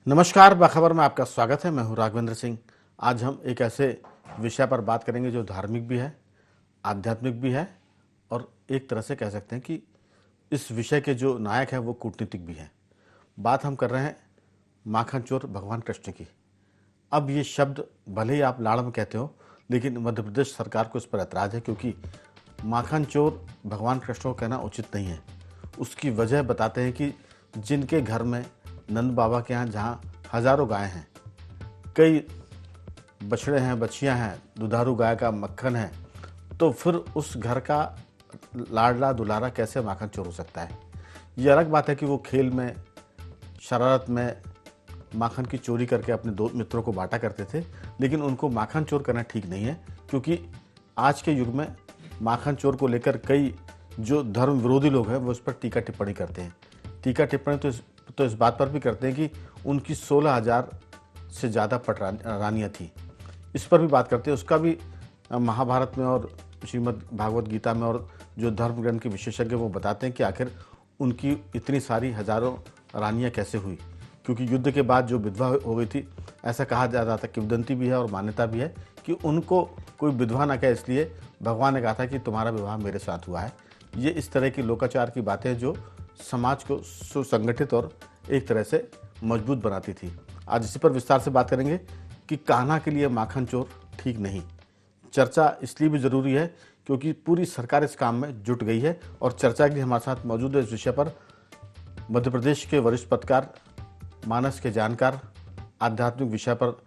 नमस्कार, बाखबर में आपका स्वागत है। मैं हूं राघवेंद्र सिंह। आज हम एक ऐसे विषय पर बात करेंगे जो धार्मिक भी है, आध्यात्मिक भी है और एक तरह से कह सकते हैं कि इस विषय के जो नायक हैं वो कूटनीतिक भी हैं। बात हम कर रहे हैं माखन चोर भगवान कृष्ण की। अब ये शब्द भले ही आप लाड़ में कहते हो, लेकिन मध्य प्रदेश सरकार को इस पर ऐतराज़ है, क्योंकि माखन चोर भगवान कृष्ण को कहना उचित नहीं है। उसकी वजह बताते हैं कि जिनके घर में नंद बाबा के यहाँ जहाँ हजारों गायें हैं, कई बछड़े हैं, बछियाँ हैं, दुधारू गाय का मक्खन है, तो फिर उस घर का लाडला दुलारा कैसे माखन चोर हो सकता है। ये अलग बात है कि वो खेल में, शरारत में माखन की चोरी करके अपने दो मित्रों को बांटा करते थे, लेकिन उनको माखन चोर करना ठीक नहीं है, क्योंकि आज के युग में माखन चोर को लेकर कई जो धर्म विरोधी लोग हैं वो उस पर टीका टिप्पणी करते हैं। टीका टिप्पणी तो इस बात पर भी करते हैं कि उनकी 16,000 से ज़्यादा पट रानियाँ थी। इस पर भी बात करते हैं। उसका भी महाभारत में और श्रीमद् भागवत गीता में और जो धर्म ग्रंथ के विशेषज्ञ वो बताते हैं कि आखिर उनकी इतनी सारी हजारों रानियाँ कैसे हुई, क्योंकि युद्ध के बाद जो विधवा हो गई थी, ऐसा कहा जाता था, किंवदंती भी है और मान्यता भी है कि उनको कोई विधवा ना कहे, इसलिए भगवान ने कहा था कि तुम्हारा विवाह मेरे साथ हुआ है। ये इस तरह की लोकाचार की बातें जो समाज को सुसंगठित और एक तरह से मजबूत बनाती थी। आज इसी पर विस्तार से बात करेंगे कि कान्हा के लिए माखन चोर ठीक नहीं। चर्चा इसलिए भी ज़रूरी है क्योंकि पूरी सरकार इस काम में जुट गई है, और चर्चा के लिए हमारे साथ मौजूद है इस विषय पर मध्य प्रदेश के वरिष्ठ पत्रकार, मानस के जानकार, आध्यात्मिक विषय पर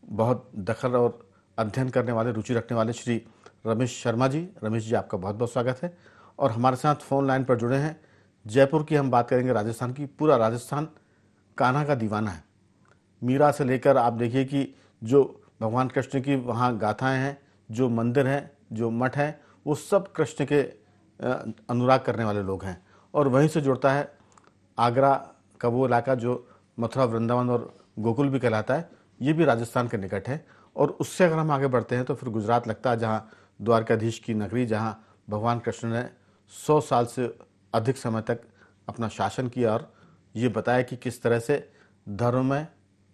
बहुत दखल और अध्ययन करने वाले, रुचि रखने वाले श्री रमेश शर्मा जी। रमेश जी, आपका बहुत बहुत स्वागत है। और हमारे साथ फ़ोन लाइन पर जुड़े हैं, जयपुर की हम बात करेंगे, राजस्थान की। पूरा राजस्थान कान्हा का दीवाना है। मीरा से लेकर आप देखिए कि जो भगवान कृष्ण की वहाँ गाथाएं हैं, जो मंदिर हैं, जो मठ हैं, वो सब कृष्ण के अनुराग करने वाले लोग हैं। और वहीं से जुड़ता है आगरा का वो इलाका जो मथुरा, वृंदावन और गोकुल भी कहलाता है, ये भी राजस्थान के निकट है। और उससे अगर हम आगे बढ़ते हैं तो फिर गुजरात लगता है, जहाँ द्वारकाधीश की नगरी, जहाँ भगवान कृष्ण ने 100 साल से अधिक समय तक अपना शासन किया और ये बताया कि किस तरह से धर्म में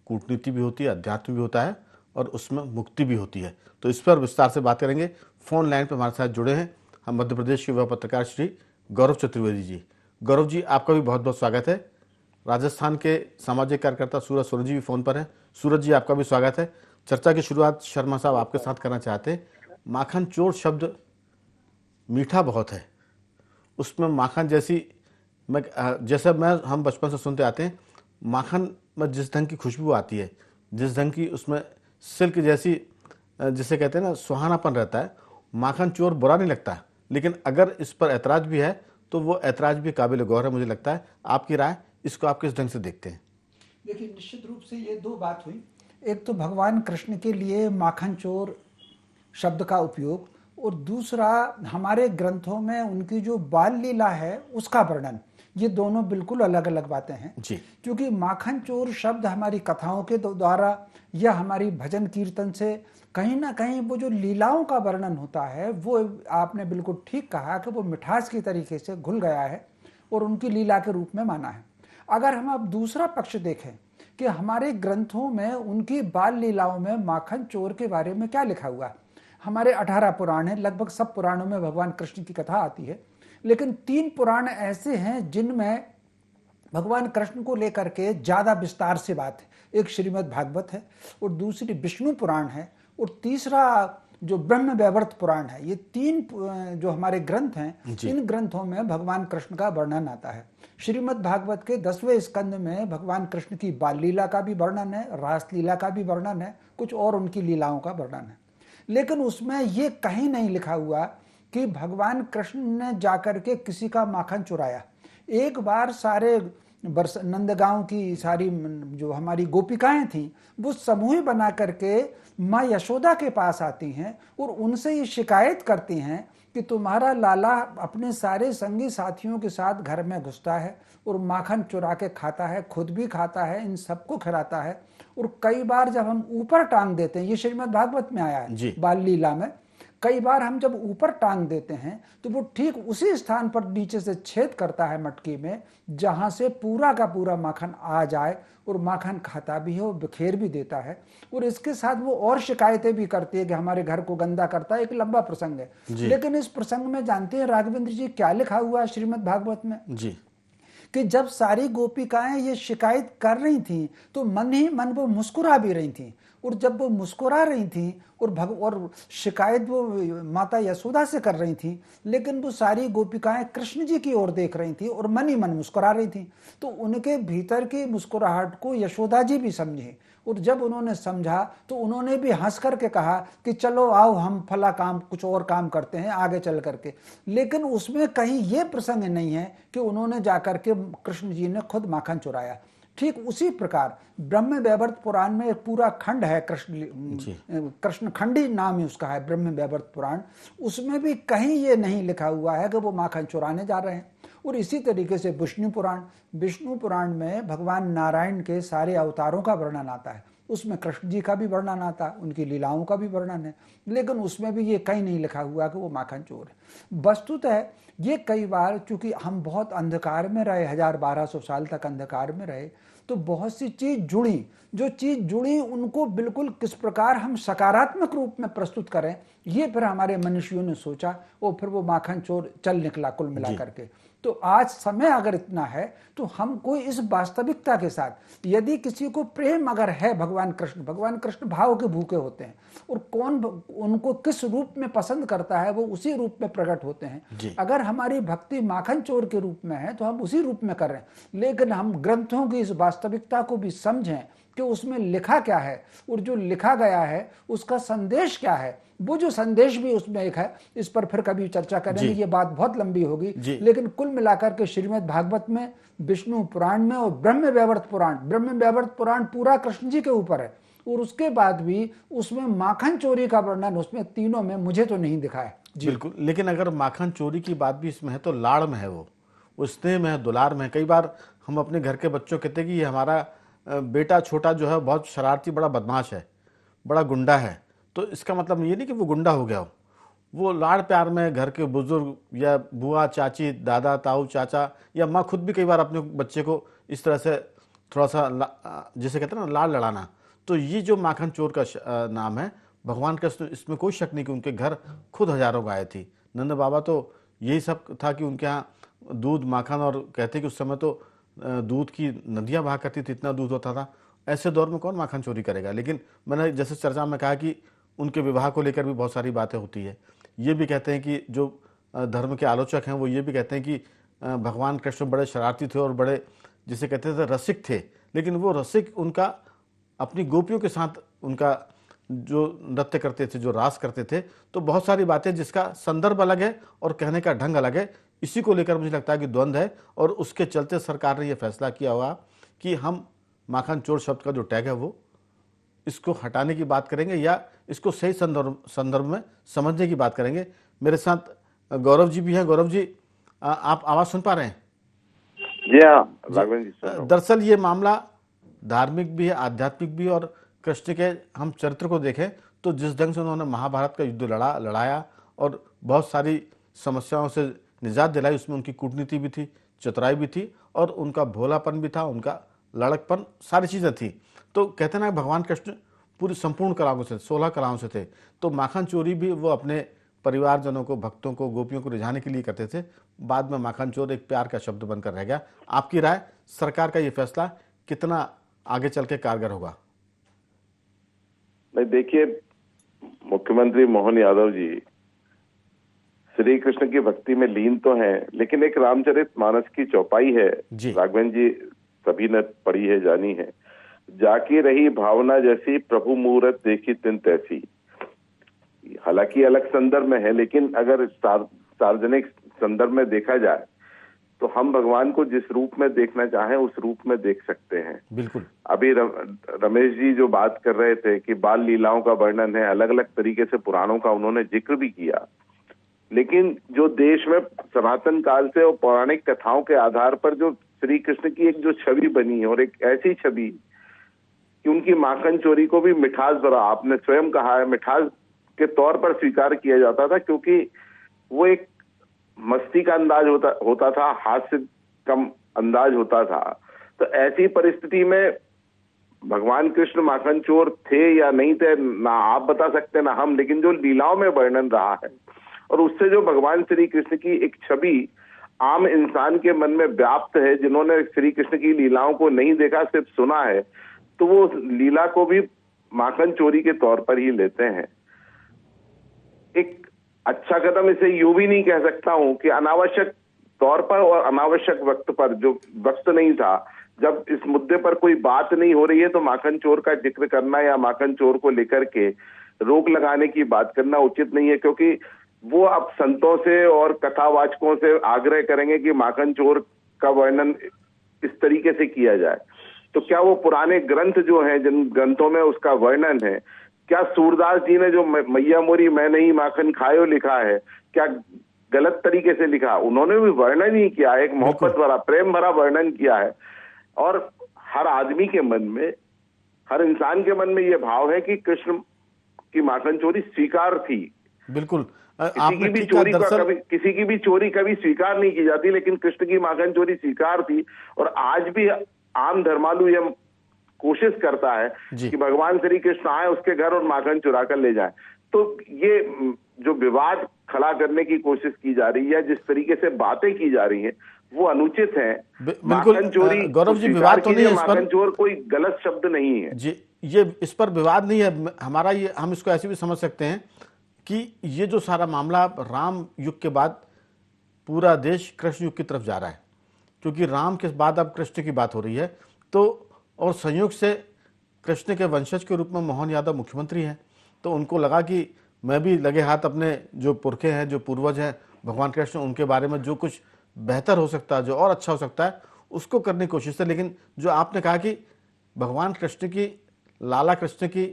कूटनीति भी होती है, अध्यात्म भी होता है और उसमें मुक्ति भी होती है। तो इस पर विस्तार से बात करेंगे। फ़ोन लाइन पर हमारे साथ जुड़े हैं हम मध्य प्रदेश के युवा पत्रकार श्री गौरव चतुर्वेदी जी। गौरव जी, आपका भी बहुत बहुत स्वागत है। राजस्थान के सामाजिक कार्यकर्ता सूरज सोनी जी भी फ़ोन पर हैं। सूरज जी, आपका भी स्वागत है। चर्चा की शुरुआत शर्मा साहब आपके साथ करना चाहते हैं। माखन चोर शब्द मीठा बहुत है, उसमें माखन जैसी जैसा हम बचपन से सुनते आते हैं, माखन में जिस ढंग की खुशबू आती है, जिस ढंग की उसमें सिल्क जैसी, जिसे कहते हैं ना, सुहानापन रहता है, माखन चोर बुरा नहीं लगता। लेकिन अगर इस पर ऐतराज़ भी है तो वो ऐतराज़ भी काबिल गौर है, मुझे लगता है। आपकी राय, इसको आप किस ढंग से देखते हैं? देखिए, निश्चित रूप से ये दो बात हुई। एक तो भगवान कृष्ण के लिए माखन चोर शब्द का उपयोग, और दूसरा हमारे ग्रंथों में उनकी जो बाल लीला है उसका वर्णन। ये दोनों बिल्कुल अलग अलग बातें हैं जी। क्योंकि माखन चोर शब्द हमारी कथाओं के द्वारा या हमारी भजन कीर्तन से कहीं ना कहीं वो जो लीलाओं का वर्णन होता है, वो आपने बिल्कुल ठीक कहा कि वो मिठास की तरीके से घुल गया है और उनकी लीला के रूप में माना है। अगर हम अब दूसरा पक्ष देखें कि हमारे ग्रंथों में उनकी बाल लीलाओं में माखन चोर के बारे में क्या लिखा हुआ है। हमारे 18 पुराण हैं, लगभग सब पुराणों में भगवान कृष्ण की कथा आती है, लेकिन 3 पुराण ऐसे हैं जिनमें भगवान कृष्ण को लेकर के ज्यादा विस्तार से बात है। एक श्रीमद् भागवत है, और दूसरी विष्णु पुराण है, और तीसरा जो ब्रह्म वैवर्त पुराण है। ये 3 जो हमारे ग्रंथ हैं, इन ग्रंथों में भगवान कृष्ण का वर्णन आता है। श्रीमद् भागवत के 10वें स्कंद में भगवान कृष्ण की बाल लीला का भी वर्णन है, रास लीला का भी वर्णन है, कुछ और उनकी लीलाओं का वर्णन है। लेकिन उसमें ये कहीं नहीं लिखा हुआ कि भगवान कृष्ण ने जाकर के किसी का माखन चुराया। एक बार सारे नंदगांव की सारी जो हमारी गोपिकाएं थी, वो समूह बना करके माँ यशोदा के पास आती हैं और उनसे ये शिकायत करती हैं कि तुम्हारा लाला अपने सारे संगी साथियों के साथ घर में घुसता है और माखन चुरा के खाता है, खुद भी खाता है, इन सबको खिलाता है। और कई बार जब हम ऊपर टांग देते हैं, ये श्रीमद् भागवत में आया है, बाल लीला में, कई बार हम जब ऊपर टांग देते हैं तो वो ठीक उसी स्थान पर नीचे से छेद करता है मटकी में, जहां से पूरा का पूरा माखन आ जाए, और माखन खाता भी है और बिखेर भी देता है। और इसके साथ वो और शिकायतें भी करती है कि हमारे घर को गंदा करता है। एक लंबा प्रसंग है, लेकिन इस प्रसंग में जानते हैं राघवेंद्र जी क्या लिखा हुआ है श्रीमद् भागवत में? जी। कि जब सारी गोपिकाएं ये शिकायत कर रही थीं तो मन ही मन वो मुस्कुरा भी रही थीं, और जब वो मुस्कुरा रही थीं और शिकायत वो माता यशोदा से कर रही थीं, लेकिन वो सारी गोपिकाएं कृष्ण जी की ओर देख रही थीं और मन ही मन मुस्कुरा रही थीं। तो उनके भीतर की मुस्कुराहट को यशोदा जी भी समझे, और जब उन्होंने समझा तो उन्होंने भी हंस करके कहा कि चलो आओ हम फला काम कुछ और काम करते हैं आगे चल करके। लेकिन उसमें कहीं ये प्रसंग नहीं है कि उन्होंने जाकर के कृष्ण जी ने खुद माखन चुराया। ठीक उसी प्रकार ब्रह्म वैवर्त पुराण में एक पूरा खंड है, कृष्ण खंडी नाम ही उसका है, ब्रह्म वैवर्त पुराण। उसमें भी कहीं ये नहीं लिखा हुआ है कि वो माखन चुराने जा रहे हैं। और इसी तरीके से विष्णु पुराण में भगवान नारायण के सारे अवतारों का वर्णन आता है, उसमें कृष्ण जी का भी वर्णन आता है, उनकी लीलाओं का भी वर्णन है, लेकिन उसमें भी ये कहीं नहीं लिखा हुआ कि वो माखन चोर है। वस्तुतः ये कई बार चूंकि हम बहुत अंधकार में रहे, 1200 साल तक अंधकार में रहे, तो बहुत सी चीज जुड़ी, जो चीज जुड़ी उनको बिल्कुल किस प्रकार हम सकारात्मक रूप में प्रस्तुत करें, ये फिर हमारे मनुष्यों ने सोचा, और फिर वो माखन चोर चल निकला कुल मिला करके। तो आज समय अगर इतना है तो हमको इस वास्तविकता के साथ, यदि किसी को प्रेम अगर है भगवान कृष्ण भाव के भूखे होते हैं, और कौन उनको किस रूप में पसंद करता है वो उसी रूप में प्रकट होते हैं। अगर हमारी भक्ति माखन चोर के रूप में है तो हम उसी रूप में कर रहे हैं, लेकिन हम ग्रंथों की इस वास्तविकता को भी समझें कि उसमें लिखा क्या है, और जो लिखा गया है उसका संदेश क्या है। वो जो संदेश भी उसमें एक है, इस पर फिर कभी चर्चा करेंगे, ये बात बहुत लंबी होगी। लेकिन कुल मिलाकर के श्रीमद् भागवत में, विष्णु पुराण में और ब्रह्म वैवर्त पुराण पूरा कृष्ण जी के ऊपर है, और उसके बाद भी उसमें माखन चोरी का वर्णन उसमें तीनों में मुझे तो नहीं दिखा है। बिल्कुल, लेकिन अगर माखन चोरी की बात भी इसमें है तो लाड़ में है, वो स्नेह में है, दुलार में है। कई बार हम अपने घर के बच्चों कहते हैं कि ये हमारा बेटा छोटा जो है बहुत शरारती, बड़ा बदमाश है, बड़ा गुंडा है, तो इसका मतलब ये नहीं कि वो गुंडा हो गया हो। वो लाड़ प्यार में घर के बुजुर्ग या बुआ चाची दादा ताऊ चाचा या माँ खुद भी कई बार अपने बच्चे को इस तरह से थोड़ा सा जिसे कहते हैं ना लाड़ लड़ाना, तो ये जो माखन चोर का नाम है भगवान कृष्ण, इसमें कोई शक नहीं कि उनके घर खुद हजारों गायें थी। नंद बाबा तो यही सब था कि उनके यहाँ दूध माखन, और कहते कि उस समय तो दूध की नदियाँ बहा करती थी, इतना दूध होता था। ऐसे दौर में कौन माखन चोरी करेगा। लेकिन मैंने जैसे चर्चा में कहा कि उनके विवाह को लेकर भी बहुत सारी बातें होती है। ये भी कहते हैं कि जो धर्म के आलोचक हैं वो ये भी कहते हैं कि भगवान कृष्ण बड़े शरारती थे और बड़े जिसे कहते थे रसिक थे, लेकिन वो रसिक उनका अपनी गोपियों के साथ उनका जो नृत्य करते थे, जो रास करते थे, तो बहुत सारी बातें जिसका संदर्भ अलग है और कहने का ढंग अलग है, इसी को लेकर मुझे लगता है कि द्वंद्व है। और उसके चलते सरकार ने यह फैसला किया हुआ कि हम माखन चोर शब्द का जो टैग है वो इसको हटाने की बात करेंगे या इसको सही संदर्भ में समझने की बात करेंगे। मेरे साथ गौरव जी भी हैं। गौरव जी, आप आवाज सुन पा रहे हैं? जी हाँ, दरअसल ये मामला धार्मिक भी है, आध्यात्मिक भी, और कृष्ण के हम चरित्र को देखें तो जिस ढंग से उन्होंने महाभारत का युद्ध लड़ाया और बहुत सारी समस्याओं से निजात दिलाई, उसमें उनकी कूटनीति भी थी, चतुराई भी थी, और उनका भोलापन भी था, उनका लड़कपन, सारी चीज़ें थी। तो कहते ना भगवान कृष्ण पूरी संपूर्ण कलाओं से, 16 कलाओं से थे। तो माखन चोरी भी वो अपने परिवारजनों को, भक्तों को, गोपियों को रिझाने के लिए करते थे। बाद में माखन चोर एक प्यार का शब्द बनकर रह गया। आपकी राय, सरकार का ये फैसला कितना आगे चल के कारगर होगा? नहीं, देखिए, मुख्यमंत्री मोहन यादव जी श्री कृष्ण की भक्ति में लीन तो हैं, लेकिन एक रामचरितमानस की चौपाई है, राघवेंद्र जी सभी ने पढ़ी है, जानी है, जाकी रही भावना जैसी प्रभु मूरत देखी तिन तैसी। हालांकि अलग संदर्भ में है, लेकिन अगर सार्वजनिक संदर्भ में देखा जाए तो हम भगवान को जिस रूप में देखना चाहें उस रूप में देख सकते हैं। बिल्कुल। अभी रमेश जी जो बात कर रहे थे कि बाल लीलाओं का वर्णन है, अलग अलग तरीके से पुराणों का उन्होंने जिक्र भी किया, लेकिन जो देश में सनातन काल से और पौराणिक कथाओं के आधार पर जो श्री कृष्ण की एक जो छवि बनी है, और एक ऐसी छवि कि उनकी माखन चोरी को भी मिठास भरा, आपने स्वयं कहा है, मिठास के तौर पर स्वीकार किया जाता था, क्योंकि वो एक मस्ती का अंदाज होता था, हास्य कम अंदाज होता था। तो ऐसी परिस्थिति में भगवान कृष्ण माखन चोर थे या नहीं थे, ना आप बता सकते ना हम, लेकिन जो लीलाओं में वर्णन रहा है और उससे जो भगवान श्री कृष्ण की एक छवि आम इंसान के मन में व्याप्त है, जिन्होंने श्री कृष्ण की लीलाओं को नहीं देखा, सिर्फ सुना है, तो वो लीला को भी माखन चोरी के तौर पर ही लेते हैं। एक अच्छा कदम इसे यूं भी नहीं कह सकता हूं कि अनावश्यक तौर पर और अनावश्यक वक्त पर, जो वक्त नहीं था, जब इस मुद्दे पर कोई बात नहीं हो रही है, तो माखन चोर का जिक्र करना या माखन चोर को लेकर के रोक लगाने की बात करना उचित नहीं है, क्योंकि वो अब संतों से और कथावाचकों से आग्रह करेंगे कि माखन चोर का वर्णन इस तरीके से किया जाए। तो क्या वो पुराने ग्रंथ जो हैं, जिन ग्रंथों में उसका वर्णन है, क्या सूरदास जी ने जो मैया मोरी मैं नहीं माखन खायो लिखा है, क्या गलत तरीके से लिखा? उन्होंने भी वर्णन ही किया है, एक मोहब्बत भरा, प्रेम भरा वर्णन किया है। और हर आदमी के मन में, हर इंसान के मन में ये भाव है कि कृष्ण की माखन चोरी स्वीकार थी। बिल्कुल। किसी की भी चोरी कभी स्वीकार नहीं की जाती, लेकिन कृष्ण की माखन चोरी स्वीकार थी। और आज भी आम धर्मालु यह कोशिश करता है कि भगवान श्री कृष्ण आए उसके घर और माखन चुरा कर ले जाए। तो ये जो विवाद खड़ा करने की कोशिश की जा रही है, जिस तरीके से बातें की जा रही हैं, वो अनुचित है। माखन चोरी, गौरव जी, विवाद तो नहीं है, माखन चोर कोई गलत शब्द नहीं है जी। ये इस पर विवाद नहीं है हमारा। ये हम इसको ऐसे भी समझ सकते हैं कि ये जो सारा मामला राम युग के बाद पूरा देश कृष्ण युग की तरफ जा रहा है, क्योंकि राम के बाद अब कृष्ण की बात हो रही है। तो और संयोग से कृष्ण के वंशज के रूप में मोहन यादव मुख्यमंत्री हैं, तो उनको लगा कि मैं भी लगे हाथ अपने जो पुरखे हैं, जो पूर्वज हैं भगवान कृष्ण, उनके बारे में जो कुछ बेहतर हो सकता है, जो और अच्छा हो सकता है, उसको करने की कोशिश है। लेकिन जो आपने कहा कि भगवान कृष्ण की, लाला कृष्ण की,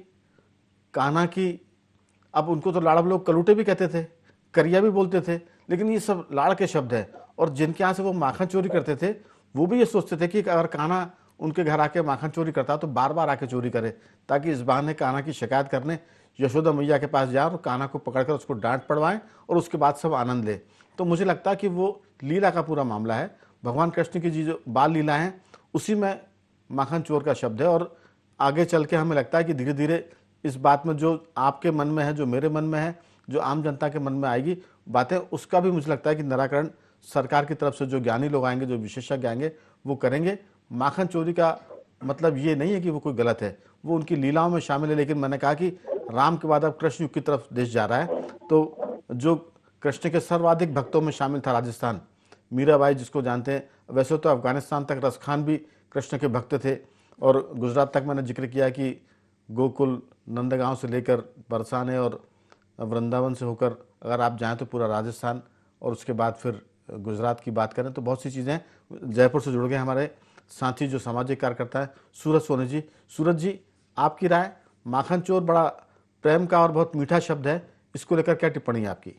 कान्हा की, अब उनको तो लाड़ा लोग कलूटे भी कहते थे, करिया भी बोलते थे, लेकिन ये सब लाड़ के शब्द है। और जिनके यहाँ से वो माखन चोरी करते थे, वो भी ये सोचते थे कि अगर कान्हा उनके घर आके माखन चोरी करता तो बार बार आके चोरी करे, ताकि इस बहाने कान्हा की शिकायत करने यशोदा मैया के पास जाए और कान्हा को पकड़कर उसको डांट पड़वाएं और उसके बाद सब आनंद ले। तो मुझे लगता है कि वो लीला का पूरा मामला है। भगवान कृष्ण की जो बाल लीला है, उसी में माखन चोर का शब्द है। और आगे चल के हमें लगता है कि धीरे धीरे इस बात में जो आपके मन में है, जो मेरे मन में है, जो आम जनता के मन में आएगी बातें, उसका भी मुझे लगता है कि निराकरण सरकार की तरफ से जो ज्ञानी लोग आएंगे, जो विशेषज्ञ आएंगे, वो करेंगे। माखन चोरी का मतलब ये नहीं है कि वो कोई गलत है, वो उनकी लीलाओं में शामिल है। लेकिन मैंने कहा कि राम के बाद अब कृष्ण युग की तरफ देश जा रहा है, तो जो कृष्ण के सर्वाधिक भक्तों में शामिल था राजस्थान, मीराबाई जिसको जानते हैं, वैसे तो अफगानिस्तान तक रस खान भी कृष्ण के भक्त थे, और गुजरात तक मैंने जिक्र किया कि गोकुल, नंदगांव से लेकर बरसाने और वृंदावन से होकर अगर आप जाएं तो पूरा राजस्थान, और उसके बाद फिर गुजरात की बात करें तो बहुत सी चीज़ें। जयपुर से जुड़ गए हमारे साथी जो सामाजिक कार्यकर्ता है सूरज सोनी जी। सूरज जी, आपकी राय, माखन चोर बड़ा प्रेम का और बहुत मीठा शब्द है, इसको लेकर क्या टिप्पणी है आपकी?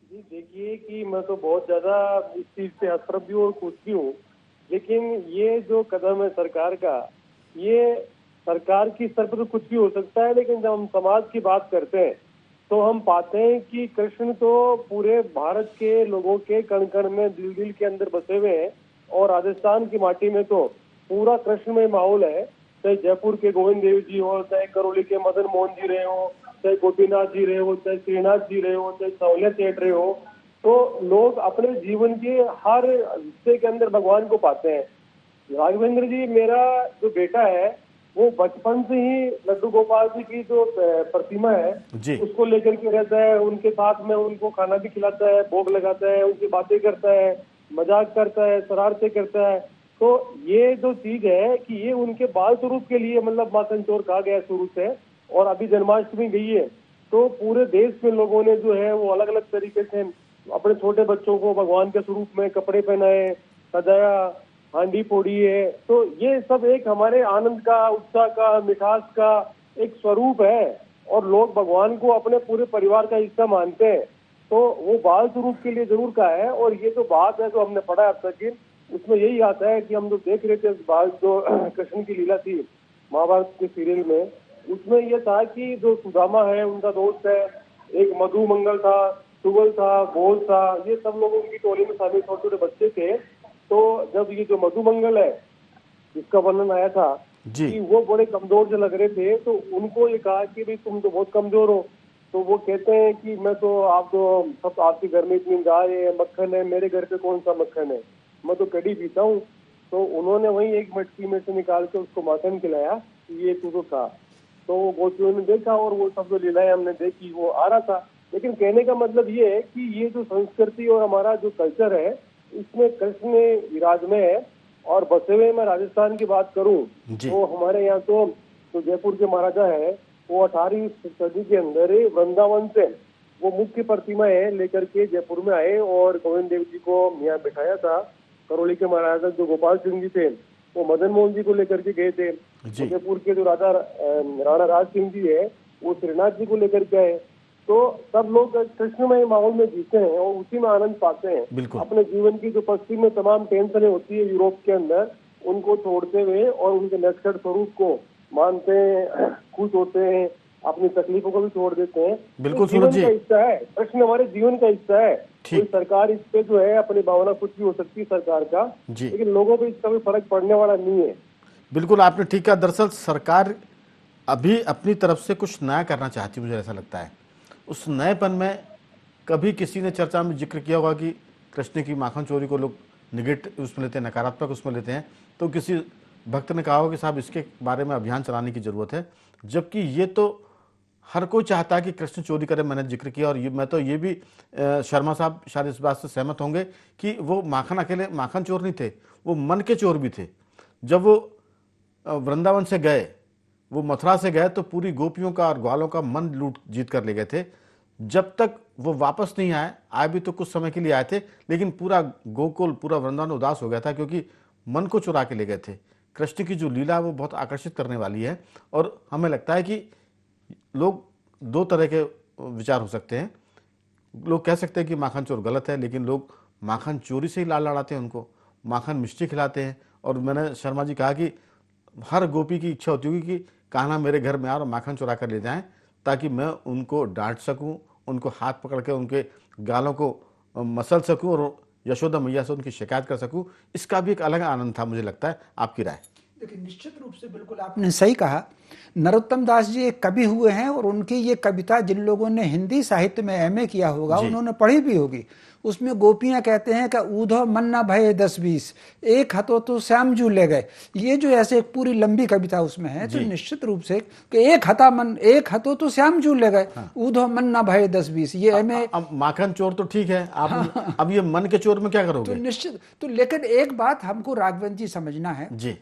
जी देखिए कि मैं तो बहुत ज्यादा इस चीज से हतप्रभ भी और खुश भी हूँ, लेकिन ये जो कदम है सरकार का, ये सरकार की स्तर पर तो कुछ भी हो सकता है, लेकिन जब हम समाज की बात करते हैं तो हम पाते हैं कि कृष्ण तो पूरे भारत के लोगों के कण कण में, दिल दिल के अंदर बसे हुए हैं। और राजस्थान की माटी में तो पूरा कृष्णमय माहौल है। चाहे जयपुर के गोविंद देव जी हो, चाहे करौली के मदन मोहन जी रहे हो, चाहे गोपीनाथ जी रहे हो, चाहे श्रीनाथ जी रहे हो, चाहे सौल्या सेठ रहे हो, तो लोग अपने जीवन के हर हिस्से के अंदर भगवान को पाते हैं। राघवेंद्र जी, मेरा जो बेटा है वो बचपन से ही लड्डू गोपाल जी की जो प्रतिमा है उसको लेकर के रहता है, उनके साथ में उनको खाना भी खिलाता है, भोग लगाता है, उनकी बातें करता है, मजाक करता है, शरारतें करता है। तो ये जो चीज है कि ये उनके बाल स्वरूप के लिए मतलब माखन चोर कहा गया शुरू से। और अभी जन्माष्टमी गई है तो पूरे देश में लोगों ने जो है वो अलग अलग तरीके से अपने छोटे बच्चों को भगवान के स्वरूप में कपड़े पहनाए, सजाया, हांडी फोड़ी है। तो ये सब एक हमारे आनंद का, उत्साह का, मिठास का एक स्वरूप है, और लोग भगवान को अपने पूरे परिवार का हिस्सा मानते हैं। तो वो बाल स्वरूप के लिए जरूर का है। और ये जो बात है जो हमने पढ़ा अब तक की, उसमें यही आता है कि हम जो देख रहे थे बाल जो कृष्ण की लीला थी महाभारत के सीरियल में, उसमें यह था कि जो सुदामा है उनका दोस्त है, एक मधु मंगल था, सुगल था, घोष था, ये सब लोग उनकी टोली में शामिल छोटे छोटे बच्चे थे। तो जब ये जो मधु मंगल है जिसका वर्णन आया था कि वो बड़े कमजोर से लग रहे थे, तो उनको ये कहा कि भाई तुम तो बहुत कमजोर हो। तो वो कहते हैं कि मैं तो आप तो सब आपके घर में इतनी गाय है, मक्खन है, मेरे घर पे कौन सा मक्खन है, मैं तो कड़ी पीता हूँ। तो उन्होंने वही एक मटकी में से निकाल के उसको माखन खिलाया कि ये तू तो खा। तो गोपियों ने देखा और वो सब जो लीलाएं हमने देखी वो आ रहा था। लेकिन कहने का मतलब ये है कि ये जो संस्कृति और हमारा जो कल्चर है इसमें कृष्ण विराजमय है। और बसे हुए मैं राजस्थान की बात करूं तो हमारे यहाँ तो जयपुर के महाराजा है वो 18वीं सदी के अंदर वृंदावन से वो मुख्य प्रतिमा है लेकर के जयपुर में आए और गोविंद देव जी को यहाँ बिठाया था। करौली के महाराजा जो गोपाल सिंह जी थे वो मदन मोहन जी को लेकर के गए थे। जयपुर के जो राणा राज सिंह जी है वो श्रीनाथ जी को लेकर के आए। तो सब लोग कृष्णमय माहौल में जीते हैं और उसी में आनंद पाते हैं। अपने जीवन की जो पश्चिम में तमाम टेंशनें होती है यूरोप के अंदर उनको छोड़ते हुए और उनके नक्सर स्वरूप को मानते हैं, खुश होते हैं, अपनी तकलीफों को भी छोड़ देते हैं। बिल्कुल जीवन का हिस्सा है कृष्ण, हमारे जीवन का हिस्सा है। कोई सरकार इस पे जो है अपनी भावना कुछ भी हो सकती है सरकार का, लेकिन लोगों पे इसका भी फर्क पड़ने वाला नहीं है। बिल्कुल आपने ठीक कहा। दरअसल सरकार अभी अपनी तरफ से कुछ नया करना चाहती है, मुझे ऐसा लगता है। उस नएपन में कभी किसी ने चर्चा में जिक्र किया होगा कि कृष्ण की माखन चोरी को लोग निगेटिव उसमें लेते हैं, नकारात्मक उसमें लेते हैं, तो किसी भक्त ने कहा होगा कि साहब इसके बारे में अभियान चलाने की जरूरत है। जबकि ये तो हर कोई चाहता है कि कृष्ण चोरी करे, मैंने जिक्र किया। और मैं तो ये भी शर्मा साहब शायद इस बात से सहमत होंगे कि वो माखन अकेले माखन चोर नहीं थे, वो मन के चोर भी थे। जब वो वृंदावन से गए, वो मथुरा से गए, तो पूरी गोपियों का और ग्वालों का मन लूट जीत कर ले गए थे। जब तक वो वापस नहीं आए भी तो कुछ समय के लिए आए थे, लेकिन पूरा गोकुल, पूरा वृंदावन उदास हो गया था, क्योंकि मन को चुरा के ले गए थे। कृष्ण की जो लीला वो बहुत आकर्षित करने वाली है। और हमें लगता है कि लोग दो तरह के विचार हो सकते हैं। लोग कह सकते हैं कि माखन चोर गलत है, लेकिन लोग माखन चोरी से ही लाल लड़ाते हैं, उनको माखन मिष्टी खिलाते हैं। और मैंने शर्मा जी कहा कि हर गोपी की इच्छा होती होगी कि कान्हा मेरे घर में आ और माखन चुरा कर ले जाएं, ताकि मैं उनको डांट सकूं, उनको हाथ पकड़ के उनके गालों को मसल सकूं और यशोदा मैया से उनकी शिकायत कर सकूं। इसका भी एक अलग आनंद था, मुझे लगता है। आपकी राय? देखिए, निश्चित रूप से बिल्कुल आपने सही कहा। नरोत्तम दास जी एक कवि हुए हैं और उनकी ये कविता जिन लोगों ने हिंदी साहित्य में एमए किया होगा उन्होंने पढ़ी भी होगी। उसमें गोपियां कहते हैं कि ऊधो मन न भये 10-20, एक हतो तो श्याम जू ले गए। ये जो ऐसे एक पूरी लंबी कविता उसमें है, तो निश्चित रूप से कि एक हतो तो श्याम जू ले गए, ऊधो मन न भये 10-20। ये एमए माखन चोर तो ठीक है, आप अब ये मन के चोर में क्या करोगे? तो निश्चित, तो लेकिन एक बात हमको राघवेंद्र जी समझना है जी,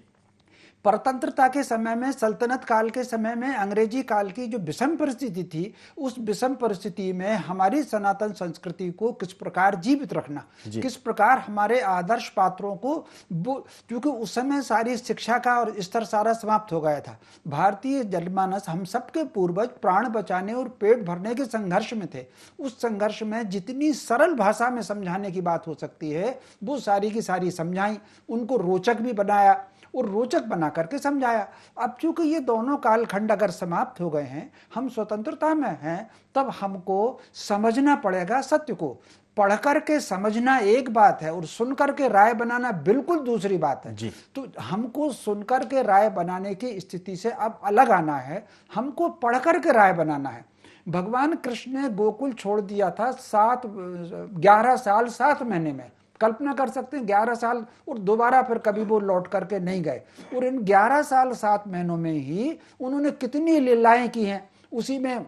परतंत्रता के समय में, सल्तनत काल के समय में, अंग्रेजी काल की जो विषम परिस्थिति थी, उस विषम परिस्थिति में हमारी सनातन संस्कृति को किस प्रकार जीवित रखना, किस प्रकार हमारे आदर्श पात्रों को, क्योंकि उस समय सारी शिक्षा का और स्तर सारा समाप्त हो गया था। भारतीय जनमानस, हम सबके पूर्वज प्राण बचाने और पेट भरने के संघर्ष में थे। उस संघर्ष में जितनी सरल भाषा में समझाने की बात हो सकती है वो सारी की सारी समझाई, उनको रोचक भी बनाया और रोचक बना करके समझाया। अब चूंकि ये दोनों कालखंड अगर समाप्त हो गए हैं, हम स्वतंत्रता में हैं, तब हमको समझना पड़ेगा सत्य को। पढ़ करके समझना एक बात है और सुन करके राय बनाना बिल्कुल दूसरी बात है जी। तो हमको सुनकर के राय बनाने की स्थिति से अब अलग आना है, हमको पढ़ करके राय बनाना है। भगवान कृष्ण ने गोकुल छोड़ दिया था 11 साल 7 महीने में। कल्पना कर सकते हैं 11 साल, और दोबारा फिर कभी वो लौट करके नहीं गए। और इन 11 साल 7 महीनों में ही उन्होंने कितनी लीलाएं की हैं। उसी में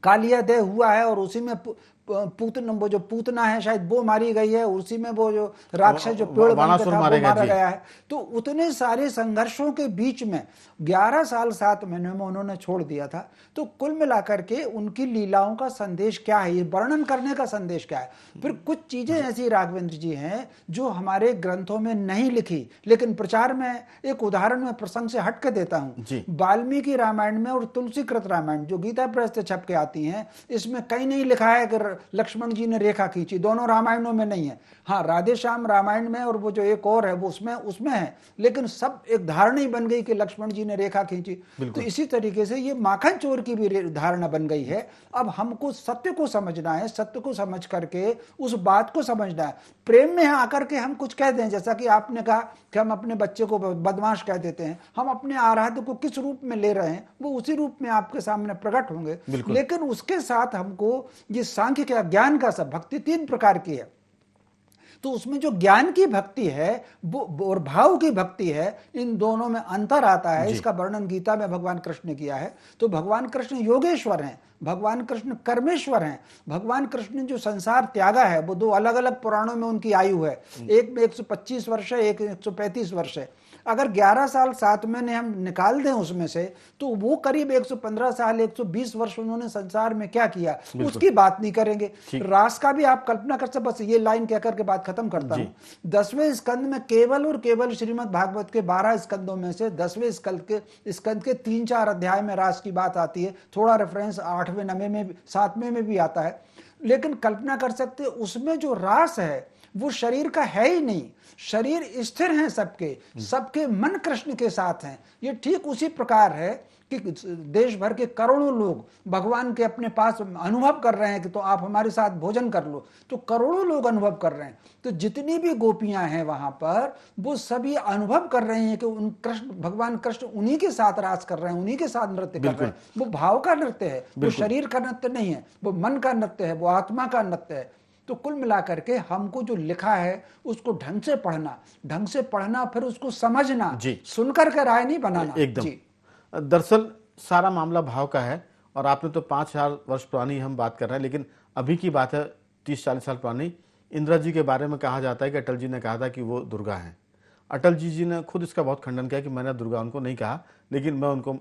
कालियादेह हुआ है और उसी में वो जो पूतना है शायद वो मारी गई है, उसी में वो जो राक्षस जो पेड़ बन के था वो मारा गया है। तो उतने सारे संघर्षों के बीच में 11 साल 7 महीने में उन्होंने छोड़ दिया था। तो कुल मिलाकर के उनकी लीलाओं का संदेश क्या है, ये वर्णन करने का संदेश क्या है। फिर कुछ चीजें ऐसी राघवेंद्र जी हैं जो हमारे ग्रंथों में नहीं लिखी, लेकिन प्रचार में एक उदाहरण में प्रसंग से हट के देता हूं। वाल्मीकि रामायण में और तुलसीकृत रामायण जो गीता प्रेस से छप के आती हैं, इसमें कहीं नहीं लिखा है कि लक्ष्मण जी ने रेखा खींची, दोनों रामायणों में नहीं है। हाँ, राधे श्याम रामायण में और वो जो एक और है वो उसमें है, लेकिन सब एक धारणा ही बन गई कि लक्ष्मण जी ने रेखा खींची। तो इसी तरीके से ये माखन चोर की भी धारणा बन गई है। अब हमको सत्य को समझना है, सत्य को समझ करके उस बात को समझना है। प्रेम में आकर के हम कुछ कह दें, जैसा कि आपने कहा कि हम अपने बच्चे को बदमाश कह देते हैं, हम अपने आराध्य को किस रूप में ले रहे हैं वो उसी रूप में आपके सामने प्रकट होंगे। लेकिन उसके साथ हमको ये सांख्य का ज्ञान का सब भक्ति 3 प्रकार की है, तो उसमें जो ज्ञान की भक्ति है वो और भाव की भक्ति है, इन दोनों में अंतर आता है। इसका वर्णन गीता में भगवान कृष्ण ने किया है। तो भगवान कृष्ण योगेश्वर हैं, भगवान कृष्ण कर्मेश्वर हैं। भगवान कृष्ण ने जो संसार त्यागा है वो 2 अलग अलग पुराणों में उनकी आयु है, एक में 125 वर्ष है, एक 135 वर्ष है। अगर 11 साल 7 महीने हम निकाल दें उसमें से, तो वो करीब 115 साल 120 वर्ष उन्होंने संसार में क्या किया उसकी बात नहीं करेंगे। रास का भी आप कल्पना कर सकते। बस ये लाइन कहकर के बात खत्म करता हूं। 10वें स्कंद में केवल और केवल श्रीमद् भागवत के 12 स्कंदों में से 10वें स्कंद के 3-4 अध्याय में रास की बात आती है। थोड़ा रेफरेंस 8वें 9वें में 7वें में भी आता है। लेकिन कल्पना कर सकते उसमें जो रास है वो शरीर का है ही नहीं। शरीर स्थिर हैं सबके, सबके मन कृष्ण के साथ हैं। ये ठीक उसी प्रकार है कि देश भर के करोड़ों लोग भगवान के अपने पास अनुभव कर रहे हैं कि तो आप हमारे साथ भोजन कर लो, तो करोड़ों लोग अनुभव कर रहे हैं। तो जितनी भी गोपियां हैं वहां पर वो सभी अनुभव कर रहे हैं कि उन कृष्ण भगवान कृष्ण उन्हीं के साथ रास कर रहे हैं, उन्हीं के साथ नृत्य कर रहे हैं। वो भाव का नृत्य है, वो शरीर का नृत्य नहीं है, वो मन का नृत्य है, वो आत्मा का नृत्य है। तो कुल मिलाकर के हमको जो लिखा है उसको ढंग से पढ़ना, फिर उसको समझना, सुनकर के राय नहीं बनाना। एकदम। दरअसल सारा मामला भाव का है, और आपने तो 5000 वर्ष पुरानी हम बात कर रहे हैं, लेकिन अभी की बात है 30-40 साल पुरानी। इंदिरा जी के बारे में कहा जाता है कि अटल जी ने कहा था कि वो दुर्गा हैं। अटल जी ने खुद इसका बहुत खंडन किया कि मैंने दुर्गा उनको नहीं कहा, लेकिन मैं उनको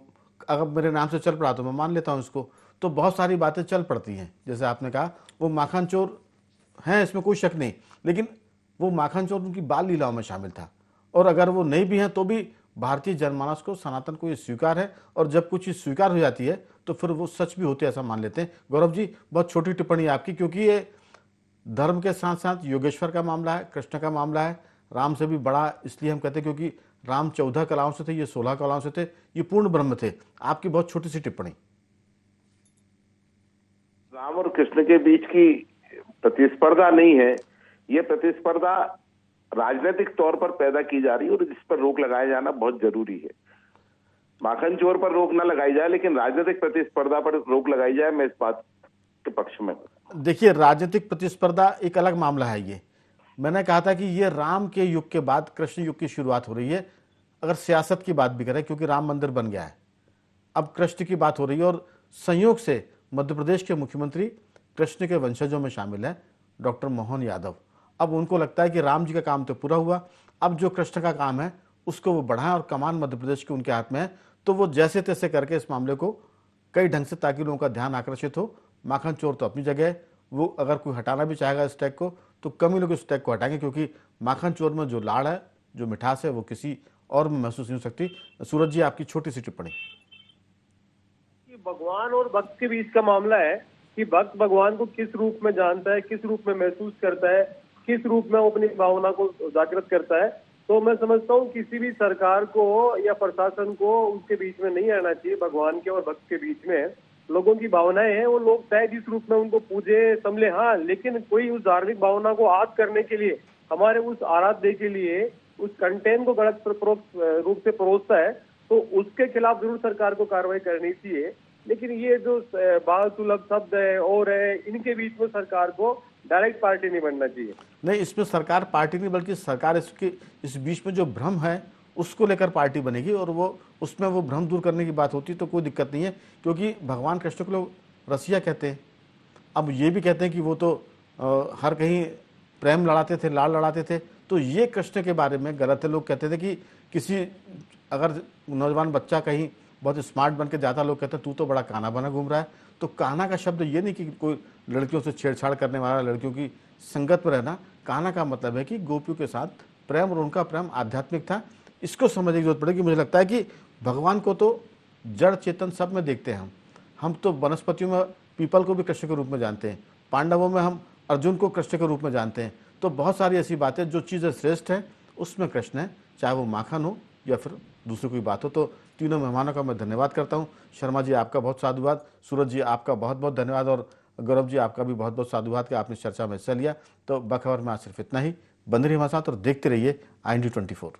अगर मेरे नाम से चल पड़ा तो मैं मान लेता हूँ इसको। तो बहुत सारी बातें चल पड़ती हैं। जैसे आपने कहा वो माखन चोर हैं, इसमें कोई शक नहीं, लेकिन वो माखन चोर उनकी बाल लीलाओं में शामिल था। और अगर वो नहीं भी हैं तो भी भारतीय जनमानस को, सनातन को ये स्वीकार है, और जब कुछ चीज़ स्वीकार हो जाती है तो फिर वो सच भी होती है, ऐसा मान लेते हैं। गौरव जी, बहुत छोटी टिप्पणी आपकी, क्योंकि ये धर्म के साथ साथ योगेश्वर का मामला है, कृष्ण का मामला है। राम से भी बड़ा इसलिए हम कहते हैं क्योंकि राम 14 कलाओं से थे, ये 16 कलाओं से थे, ये पूर्ण ब्रह्म थे। आपकी बहुत छोटी सी टिप्पणी। राम और कृष्ण के बीच की प्रतिस्पर्धा नहीं है, ये प्रतिस्पर्धा राजनीतिक तौर पर पैदा की जा रही है, और इस पर रोक लगाया जाना बहुत जरूरी है। माखन चोर पर रोक ना लगाई जाए, लेकिन राजनीतिक प्रतिस्पर्धा पर रोक लगाई जाए, मैं इस बात के पक्ष में। देखिए, राजनीतिक प्रतिस्पर्धा एक अलग मामला है। ये मैंने कहा था कि ये राम के युग के बाद कृष्ण युग की शुरुआत हो रही है। अगर सियासत की बात भी करें, क्योंकि राम मंदिर बन गया है, अब कृष्ण की बात हो रही है, और संयोग से मध्य प्रदेश के मुख्यमंत्री कृष्ण के वंशजों में शामिल है, डॉक्टर मोहन यादव। अब उनको लगता है कि राम जी का काम तो पूरा हुआ, अब जो कृष्ण का काम है उसको वो बढ़ाएं, और कमान मध्य प्रदेश के उनके हाथ में है। तो वो जैसे तैसे करके इस मामले को कई ढंग से, ताकि लोगों का ध्यान आकर्षित हो। माखन चोर तो अपनी जगह है, वो अगर कोई हटाना भी चाहेगा इस टैग को तो कम ही लोग इस टैग को हटाएंगे, क्योंकि माखन चोर में जो लाड़ है, जो मिठास है, वो किसी और में महसूस नहीं हो सकती। सूरज जी, आपकी छोटी सी टिप्पणी। भगवान और भक्त के बीच का मामला है कि भक्त भगवान को किस रूप में जानता है, किस रूप में महसूस करता है, किस रूप में वो अपनी भावना को जागृत करता है। तो मैं समझता हूँ किसी भी सरकार को या प्रशासन को उसके बीच में नहीं आना चाहिए। भगवान के और भक्त के बीच में लोगों की भावनाएं हैं, वो लोग चाहे जिस रूप में उनको पूजे समझे, हाँ, लेकिन कोई उस धार्मिक भावना को आद करने के लिए, हमारे उस आराध्य के लिए उस कंटेंट को गलत रूप से परोसता है, तो उसके खिलाफ जरूर सरकार को कार्रवाई करनी चाहिए। लेकिन ये जो बाल सुलभ शब्द है और है, इनके बीच में सरकार को डायरेक्ट पार्टी नहीं बनना चाहिए। नहीं, इसमें सरकार पार्टी नहीं, बल्कि सरकार इसके इस बीच में जो भ्रम है उसको लेकर पार्टी बनेगी, और वो उसमें वो भ्रम दूर करने की बात होती तो कोई दिक्कत नहीं है, क्योंकि भगवान कृष्ण को लोग रसिया कहते हैं। अब ये भी कहते हैं कि वो तो हर कहीं प्रेम लड़ाते थे, लाड़ लड़ाते थे। तो ये कृष्ण के बारे में गलत है। लोग कहते थे कि किसी अगर नौजवान बच्चा कहीं बहुत स्मार्ट बन के जाता, लोग कहते हैं तू तो बड़ा कान्हा बना घूम रहा है। तो कान्हा का शब्द ये नहीं कि कोई लड़कियों से छेड़छाड़ करने वाला, लड़कियों की संगत में रहना। कान्हा का मतलब है कि गोपियों के साथ प्रेम, और उनका प्रेम आध्यात्मिक था। इसको समझने की जरूरत पड़ेगी। मुझे लगता है कि भगवान को तो जड़ चेतन सब में देखते हैं हम तो वनस्पतियों में पीपल को भी कृष्ण के रूप में जानते हैं। पांडवों में हम अर्जुन को कृष्ण के रूप में जानते हैं। तो बहुत सारी ऐसी बातें, जो चीज़ें श्रेष्ठ हैं उसमें कृष्ण है, चाहे वो माखन हो या फिर दूसरी कोई बात हो। तो तीनों मेहमानों का मैं धन्यवाद करता हूँ। शर्मा जी आपका बहुत साधुवाद, सूरज जी आपका बहुत बहुत धन्यवाद, और गौरव जी आपका भी बहुत बहुत साधुवाद कि आपने चर्चा में हिस्सा लिया। तो बखबर में आज सिर्फ इतना ही। बंदे रहिए हमारे साथ और देखते रहिए IND24।